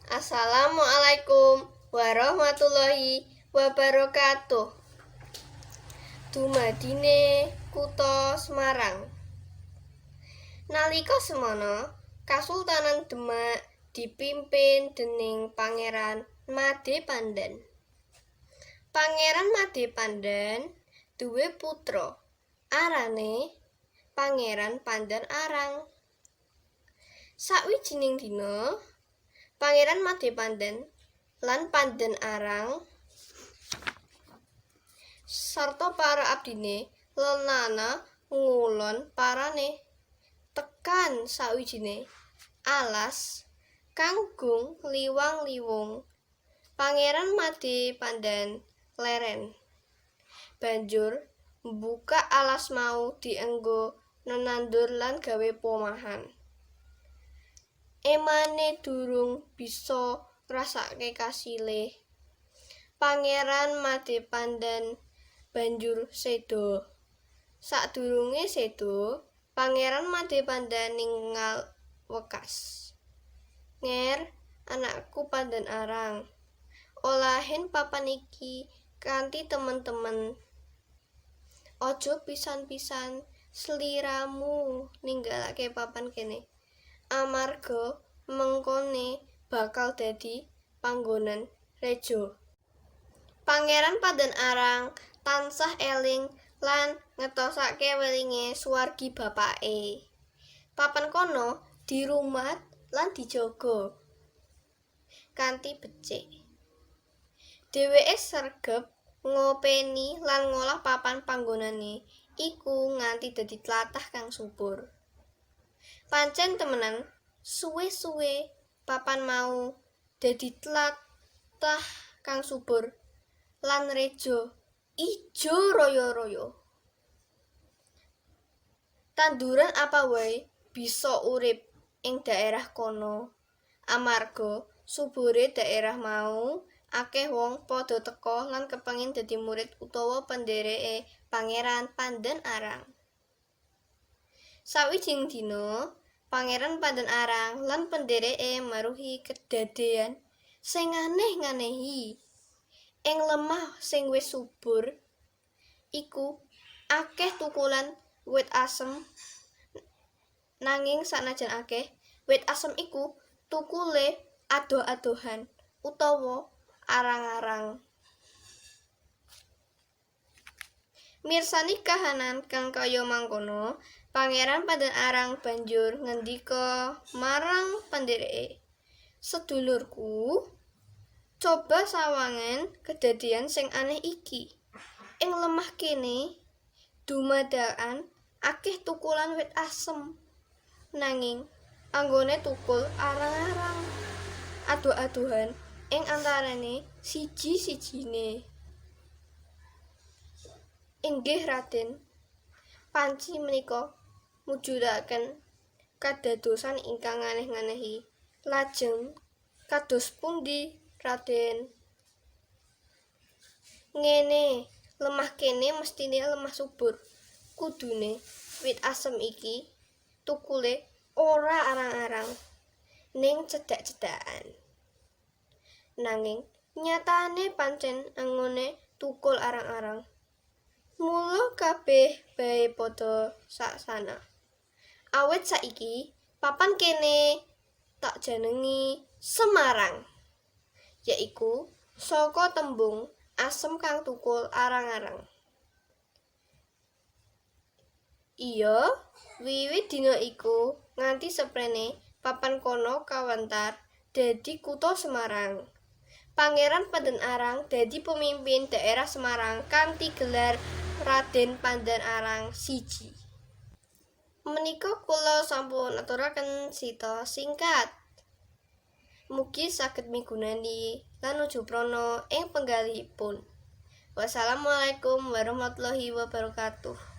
Assalamualaikum warahmatullahi wabarakatuh. Dumadine Kutha Semarang. Nalika semana Kasultanan Demak dipimpin dening Pangeran Madepandan. Pangeran Madepandan duwé putra arane Pangeran Pandan Arang. Sawijining dina Pangeran Madepandan lan Pandan Arang sarta para abdine lenana ngulon parane tekan sawijine alas kanggung liwang-liwung. Pangeran Madepandan leren banjur mbuka alas mau dienggo nenandur lan gawe pomahan. Emane durung bisa ngrasake kasilih, Pangeran Madepandan banjur seda. Sadurunge seda, Pangeran Madepandan ninggal wekas. "Nger, anakku Pandan Arang, olahen papan iki kanthi temen-temen. Aja pisan-pisan sliramu ninggalake papan kene. Amarga mengkone bakal dadi panggonan reja." Pangeran Pandan Arang tansah eling lan ngetosake welinge suwargi bapake. Papan kono dirumat lan dijaga kanthi becik. Dheweke sregep ngopeni lan ngolah papan panggonane iku nganti dadi tlatah kang subur. Pancen temenan, suwe-suwe papan mau dadi tlatah kang subur lan reja ijo royo-royo. Tanduran apa wae bisa urip ing daerah kono. Amarga subure daerah mau, akeh wong padha teka lan kepengin dadi murid utawa pendhereke Pangeran Pandan Arang. Sawijining dina, Pangeran Pandan Arang lan pendhereke maruhi kedadean sing aneh-anehi. Ing lemah sing wis subur iku akeh tukulan wit asem. Nanging sanajan akeh, wit asem iku tukule adoh-adohan utawa arang-arang. Mirsani kahanan kang kaya mangkono, Pangeran Pandan Arang banjur ngendika marang pendhereke, "Sedulurku, coba sawangen kedadean sing aneh iki. Ing lemah kene dumadakan akeh tukulan wit asem. Nanging anggone tukul arang-arang adoh-adohan ing antarane siji-sijine." "Inggih Raden, panci menika mujudaken kadadosan ingkang aneh-anehi. Lajeng kados pundi, Raden?" "Ngene, lemah kene mestine lemah subur. Kudune wit asem iki tukule ora arang-arang, ning cedhak-cedhakan. Nanging nyatane pancen anggone tukul arang-arang. Mula kabeh bae padha saksana. Awit saiki papan kene tak jenengi Semarang, yaiku saka tembung asem kang tukul arang-arang. Iya, wiwit dina iku nganti seprene papan kono kawentar dadi Kutha Semarang. Pangeran Pandan Arang dadi pemimpin daerah Semarang kanthi gelar Raden Pandan Arang siji. Menika kula sampun aturaken sita singkat. Mugi saged migunani lan nuju prana ing penggalihipun. Wassalamualaikum warahmatullahi wabarakatuh.